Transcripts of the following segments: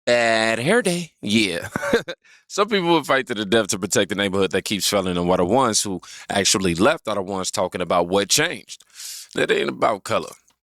Bad hair day. Yeah. Some people would fight to the death to protect the neighborhood that keeps failing, and what the ones who actually left are the ones talking about what changed. It ain't about color.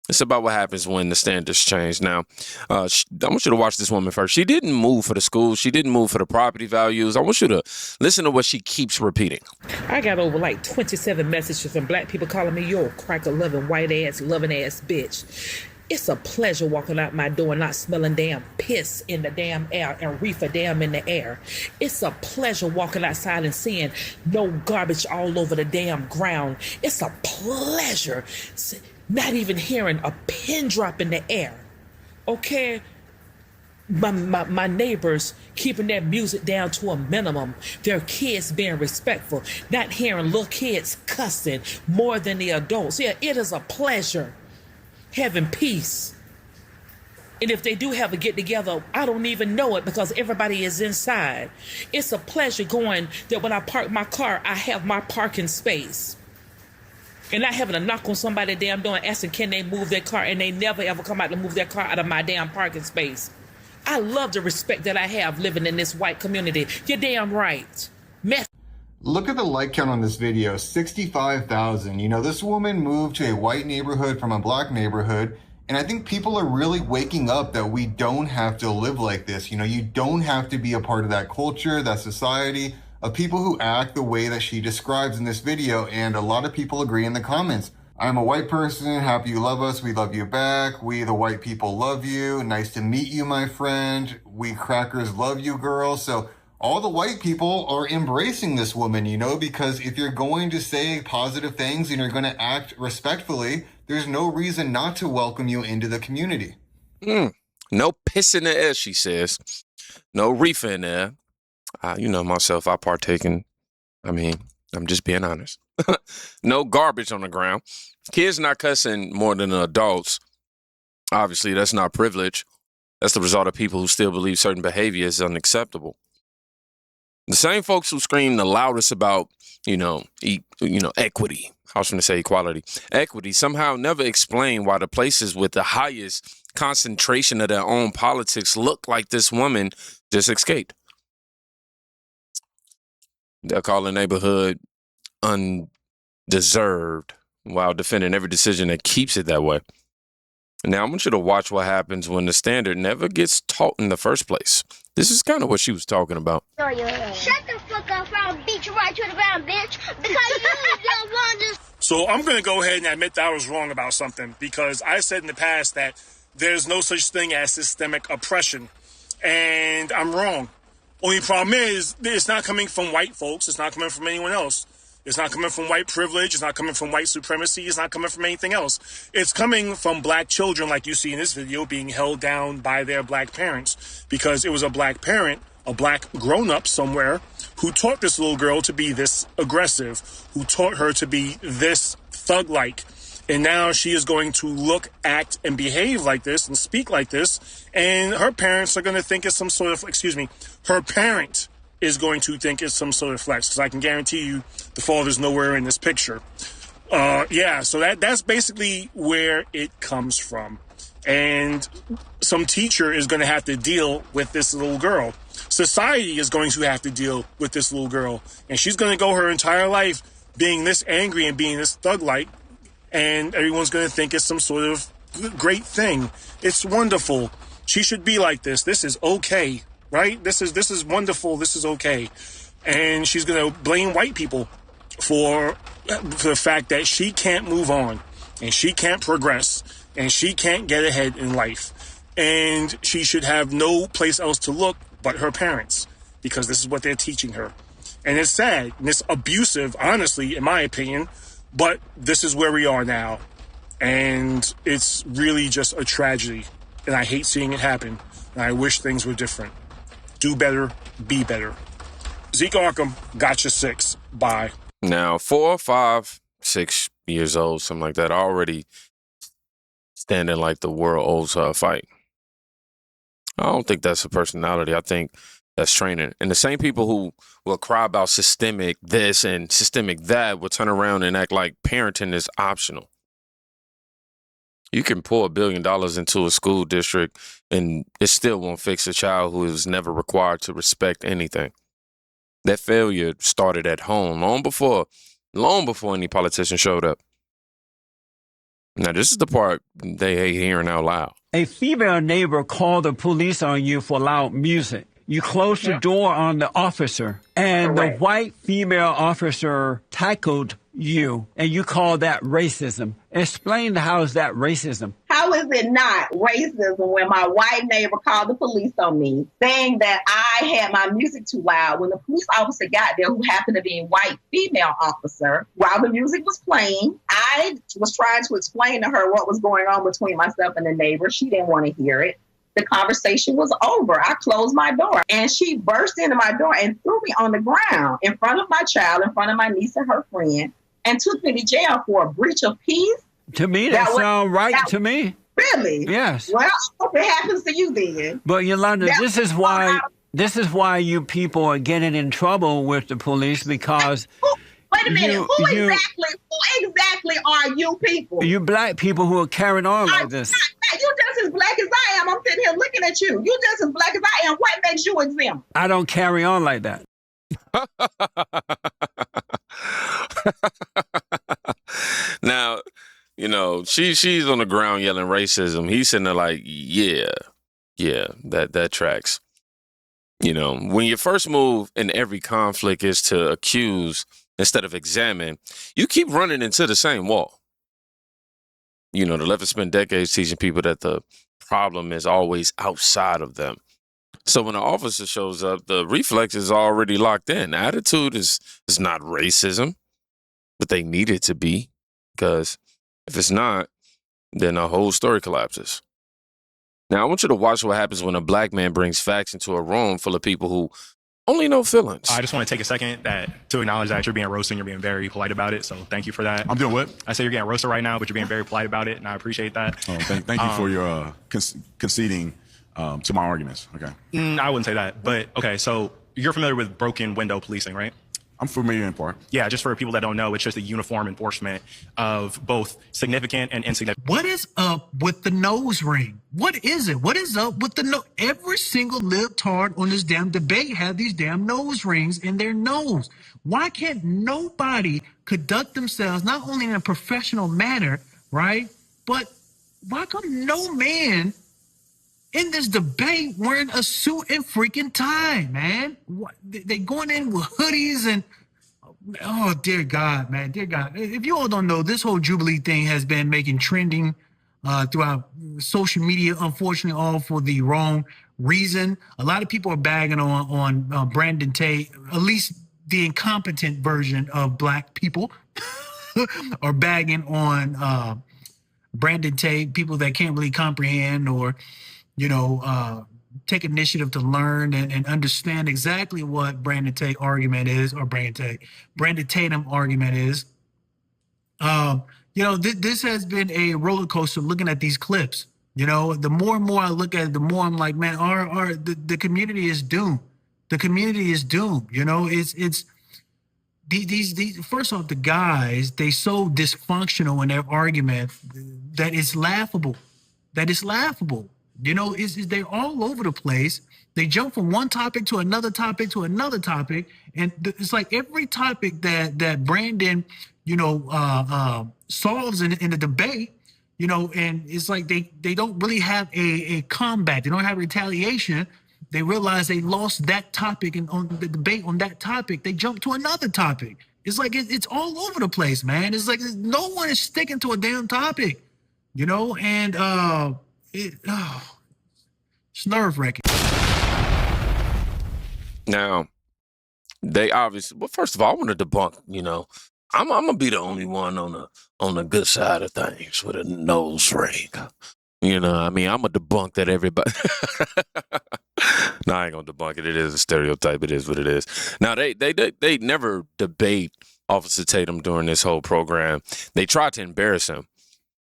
It's about what happens when the standards change. Now, I want you to watch this woman first. She didn't move for the schools. She didn't move for the property values. I want you to listen to what she keeps repeating. I got over like 27 messages from black people calling me, "You're a cracker loving, white ass, loving ass bitch." It's a pleasure walking out my door and not smelling damn piss in the damn air and reefer damn in the air. It's a pleasure walking outside and seeing no garbage all over the damn ground. It's a pleasure not even hearing a pin drop in the air. Okay? My neighbors keeping their music down to a minimum. Their kids being respectful. Not hearing little kids cussing more than the adults. Yeah, it is a pleasure having peace. And if they do have a get together, I don't even know it because everybody is inside. It's a pleasure going that when I park my car, I have my parking space. And not having to knock on somebody's damn door and asking can they move their car, and they never ever come out to move their car out of my damn parking space. I love the respect that I have living in this white community. You're damn right. Look at the like count on this video, 65,000. You know, this woman moved to a white neighborhood from a black neighborhood, and I think people are really waking up that we don't have to live like this. You know, you don't have to be a part of that culture, that society, of people who act the way that she describes in this video, and a lot of people agree in the comments. I'm a white person, happy you love us, we love you back, we the white people love you, nice to meet you, my friend, we crackers love you, girl. So all the white people are embracing this woman, you know, because if you're going to say positive things and you're going to act respectfully, there's no reason not to welcome you into the community. No piss in the air, she says. No reefer in there. You know myself, I partake in, I'm just being honest. No garbage on the ground. Kids not cussing more than adults. Obviously, that's not privilege. That's the result of people who still believe certain behavior is unacceptable. The same folks who scream the loudest about, equity. I was going to say equality. Equity somehow never explain why the places with the highest concentration of their own politics look like this woman just escaped. They'll call the neighborhood undeserved while defending every decision that keeps it that way. Now, I want you to watch what happens when the standard never gets taught in the first place. This is kind of what she was talking about. Shut the fuck up, I'll beat you right to the ground, bitch. Because you don't want this. So I'm going to go ahead and admit that I was wrong about something, because I said in the past that there's no such thing as systemic oppression. And I'm wrong. Only problem is, it's not coming from white folks. It's not coming from anyone else. It's not coming from white privilege. It's not coming from white supremacy. It's not coming from anything else. It's coming from black children, like you see in this video, being held down by their black parents, because it was a black parent, a black grown-up somewhere, who taught this little girl to be this aggressive, who taught her to be this thug-like. And now she is going to look, act, and behave like this and speak like this. And her parents are going to think it's some sort of, her parent is going to think it's some sort of flex. Because I can guarantee you the father's nowhere in this picture. So that's basically where it comes from. And some teacher is going to have to deal with this little girl. Society is going to have to deal with this little girl. And she's going to go her entire life being this angry and being this thug-like. And everyone's going to think it's some sort of great thing. It's wonderful. She should be like this. This is okay, right? This is wonderful. This is okay. And she's going to blame white people for the fact that she can't move on, and she can't progress, and she can't get ahead in life. And she should have no place else to look but her parents, because this is what they're teaching her. And it's sad, and it's abusive, honestly, in my opinion. But this is where we are now, and it's really just a tragedy, and I hate seeing it happen, and I wish things were different. Do better, be better. Zeke Arkham, gotcha 6. Bye. Now, 4, 5, 6 years old, something like that, already standing like the world owes her a fight. I don't think that's a personality. I think that's training. And the same people who will cry about systemic this and systemic that will turn around and act like parenting is optional. You can pour $1 billion into a school district and it still won't fix a child who is never required to respect anything. That failure started at home long before any politician showed up. Now, this is the part they hate hearing out loud. A female neighbor called the police on you for loud music. You closed the door on the officer, and the white female officer tackled you, and you called that racism. Explain how is that racism? How is it not racism when my white neighbor called the police on me saying that I had my music too loud when the police officer got there, who happened to be a white female officer, while the music was playing? I was trying to explain to her what was going on between myself and the neighbor. She didn't want to hear it. The conversation was over. I closed my door and she burst into my door and threw me on the ground in front of my child, in front of my niece and her friend, and took me to jail for a breach of peace. To me, that sounds right to me. Really? Yes. Well, I hope it happens to you then. But Yolanda, this is why you people are getting in trouble with the police, because wait a minute. Who exactly are you people? You black people who are carrying on like this. You just as black as I am. I'm sitting here looking at you. You just as black as I am. What makes you exempt? I don't carry on like that. Now, you know, she's on the ground yelling racism. He's sitting there like, yeah, that tracks. You know, when your first move in every conflict is to accuse instead of examine, you keep running into the same wall. You know, the left has spent decades teaching people that the problem is always outside of them. So when an officer shows up, the reflex is already locked in. Attitude is not racism, but they need it to be, because if it's not, then the whole story collapses. Now, I want you to watch what happens when a black man brings facts into a room full of people who only know feelings. I just want to take a second to acknowledge that you're being roasted and you're being very polite about it. So thank you for that. I'm doing what? I say you're getting roasted right now, but you're being very polite about it, and I appreciate that. Oh, thank you for your conceding to my arguments. Okay. I wouldn't say that, but okay. So you're familiar with broken window policing, right? I'm familiar in part. Yeah, just for people that don't know, it's just a uniform enforcement of both significant and insignificant. What is up with the nose ring? What is it? What is up with the nose? Every single libtard on this damn debate have these damn nose rings in their nose. Why can't nobody conduct themselves not only in a professional manner, right? But why come no man in this debate wearing a suit and freaking tie, man? They going in with hoodies and, oh, dear God, man, dear God. If you all don't know, this whole Jubilee thing has been making trending throughout social media, unfortunately, all for the wrong reason. A lot of people are bagging on Brandon Tate, at least the incompetent version of black people are bagging on Brandon Tate, people that can't really comprehend or, you know, take initiative to learn and understand exactly what Brandon Tate argument is, or Brandon Tatum argument is. You know, this has been a roller coaster looking at these clips. You know, the more and more I look at it, the more I'm like, man, the community is doomed. The community is doomed. You know, it's these first off, the guys, they so dysfunctional in their argument that it's laughable. You know, they're all over the place. They jump from one topic to another topic to another topic, and it's like every topic that Brandon, you know, solves in the debate, you know, and it's like they don't really have a combat. They don't have retaliation. They realize they lost that topic, and on the debate on that topic, they jump to another topic. It's like it's all over the place, man. It's like no one is sticking to a damn topic, you know, and it's nerve-wracking. Now, they obviously, well, first of all, I want to debunk, you know, I'm gonna be the only one on the good side of things with a nose ring. You know, I mean, I'm gonna debunk that everybody. No, I ain't gonna debunk it. It is a stereotype. It is what it is. Now, they never debate Officer Tatum during this whole program. They tried to embarrass him.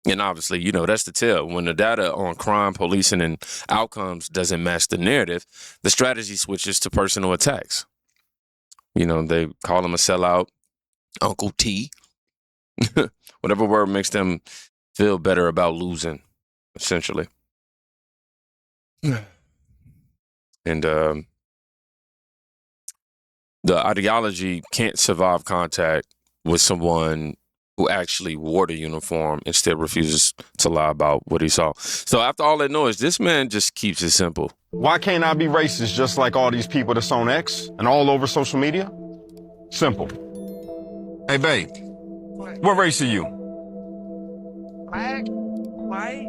And obviously, you know, that's the tell. When the data on crime, policing, and outcomes doesn't match the narrative, the strategy switches to personal attacks. You know, they call him a sellout, Uncle T, whatever word makes them feel better about losing, essentially. And the ideology can't survive contact with someone who actually wore the uniform and still refuses to lie about what he saw. So after all that noise, this man just keeps it simple. Why can't I be racist just like all these people that's on X and all over social media? Simple. Hey, babe, what race are you? Black, white,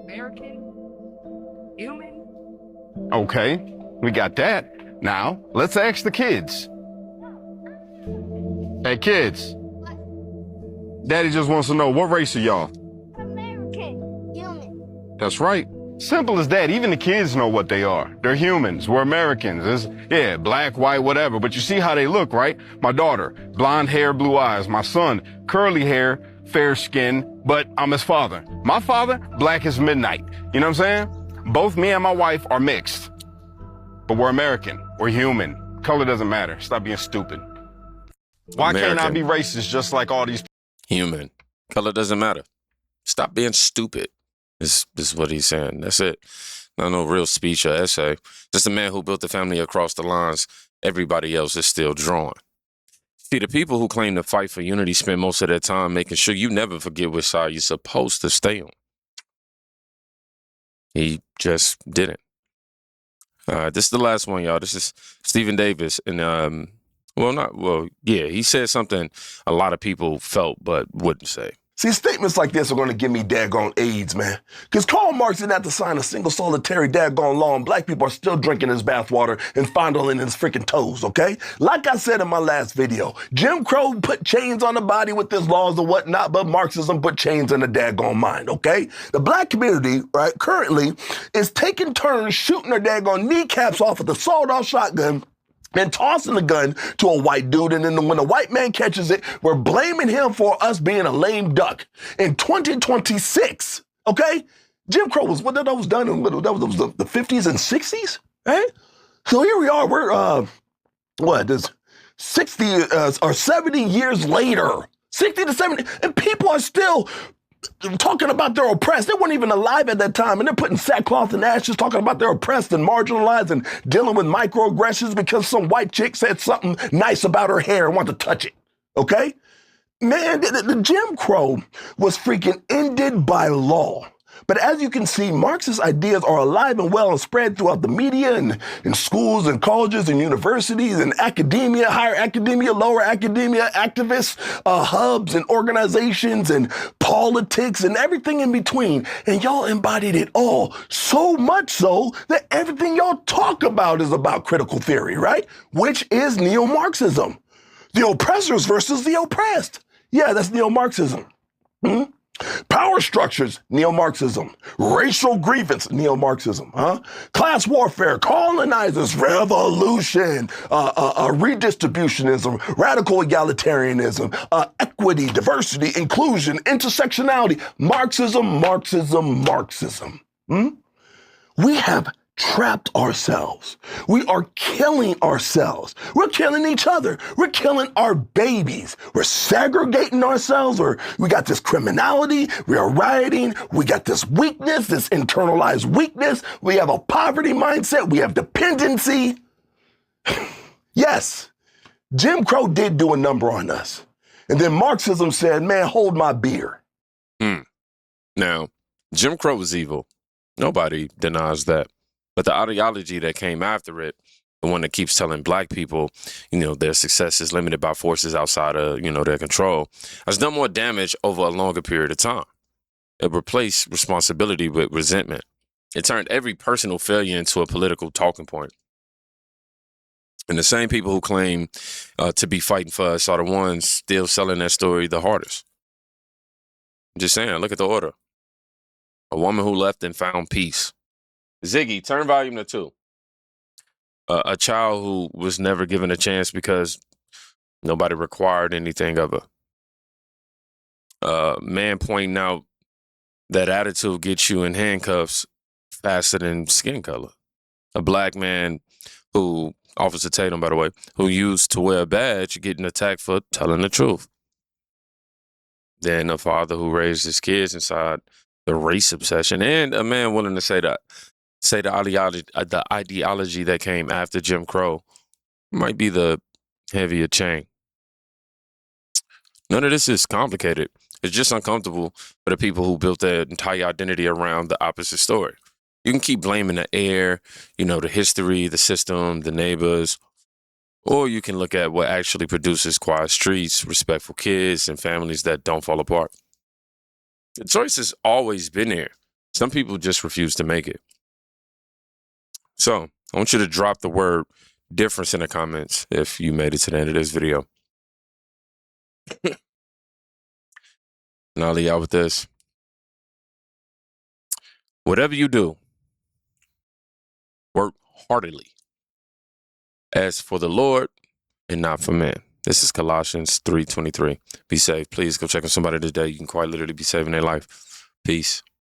American, human. Okay, we got that. Now, let's ask the kids. Hey, kids. Daddy just wants to know, what race are y'all? American. Human. That's right. Simple as that. Even the kids know what they are. They're humans. We're Americans. Yeah, black, white, whatever. But you see how they look, right? My daughter, blonde hair, blue eyes. My son, curly hair, fair skin, but I'm his father. My father, black as midnight. You know what I'm saying? Both me and my wife are mixed. But we're American. We're human. Color doesn't matter. Stop being stupid. Why can't I be racist just like all these? Human. Color doesn't matter. Stop being stupid. This is what he's saying. That's it. Not no real speech or essay. Just a man who built the family across the lines. Everybody else is still drawing. See, the people who claim to fight for unity spend most of their time making sure you never forget which side you're supposed to stay on. He just didn't. This is the last one, y'all. This is Stephen Davis. And, he said something a lot of people felt but wouldn't say. See, statements like this are going to give me daggone AIDS, man. Because Karl Marx didn't have to sign a single solitary daggone law, and black people are still drinking his bathwater and fondling his freaking toes, okay? Like I said in my last video, Jim Crow put chains on the body with his laws and whatnot, but Marxism put chains in the daggone mind, okay? The black community, right, currently is taking turns shooting their daggone kneecaps off with a sawed-off shotgun and tossing the gun to a white dude, and then when the white man catches it, we're blaming him for us being a lame duck. In 2026, okay? Jim Crow was, that was done in, that was the 50s and 60s, right? So here we are, we're, 60 or 70 years later, 60 to 70, and people are still talking about they're oppressed. They weren't even alive at that time, and they're putting sackcloth and ashes, talking about they're oppressed and marginalized and dealing with microaggressions because some white chick said something nice about her hair and wanted to touch it, okay? Man, the Jim Crow was freaking ended by law. But as you can see, Marxist ideas are alive and well and spread throughout the media and in schools and colleges and universities and academia, higher academia, lower academia, activists, hubs and organizations and politics and everything in between. And y'all embodied it all, so much so that everything y'all talk about is about critical theory, right? Which is neo-Marxism. The oppressors versus the oppressed. Yeah, that's neo-Marxism. Power structures, neo-Marxism. Racial grievance, neo-Marxism. Class warfare, colonizers, revolution, redistributionism, radical egalitarianism, equity, diversity, inclusion, intersectionality, Marxism, Marxism, Marxism. We have trapped ourselves. We are killing ourselves. We're killing each other. We're killing our babies. We're segregating ourselves, or we got this criminality. We are rioting. We got this weakness, this internalized weakness. We have a poverty mindset. We have dependency. Yes, Jim Crow did do a number on us. And then Marxism said, man, hold my beer. Now, Jim Crow was evil. Nobody denies that. But the ideology that came after it, the one that keeps telling black people, their success is limited by forces outside of, their control, has done more damage over a longer period of time. It replaced responsibility with resentment. It turned every personal failure into a political talking point. And the same people who claim to be fighting for us are the ones still selling that story the hardest. I'm just saying, look at the order. A woman who left and found peace. Ziggy, turn volume to 2. A child who was never given a chance because nobody required anything of her. Man pointing out that attitude gets you in handcuffs faster than skin color. A black man who, Officer Tatum, by the way, who used to wear a badge getting attacked for telling the truth. than a father who raised his kids inside the race obsession, and a man willing to say the ideology that came after Jim Crow might be the heavier chain. None of this is complicated. It's just uncomfortable for the people who built their entire identity around the opposite story. You can keep blaming the air, the history, the system, the neighbors, or you can look at what actually produces quiet streets, respectful kids, and families that don't fall apart. The choice has always been there. Some people just refuse to make it. So I want you to drop the word difference in the comments if you made it to the end of this video. And I'll leave out with this. Whatever you do, work heartily as for the Lord and not for man. This is Colossians 3:23. Be safe. Please go check on somebody today. You can quite literally be saving their life. Peace.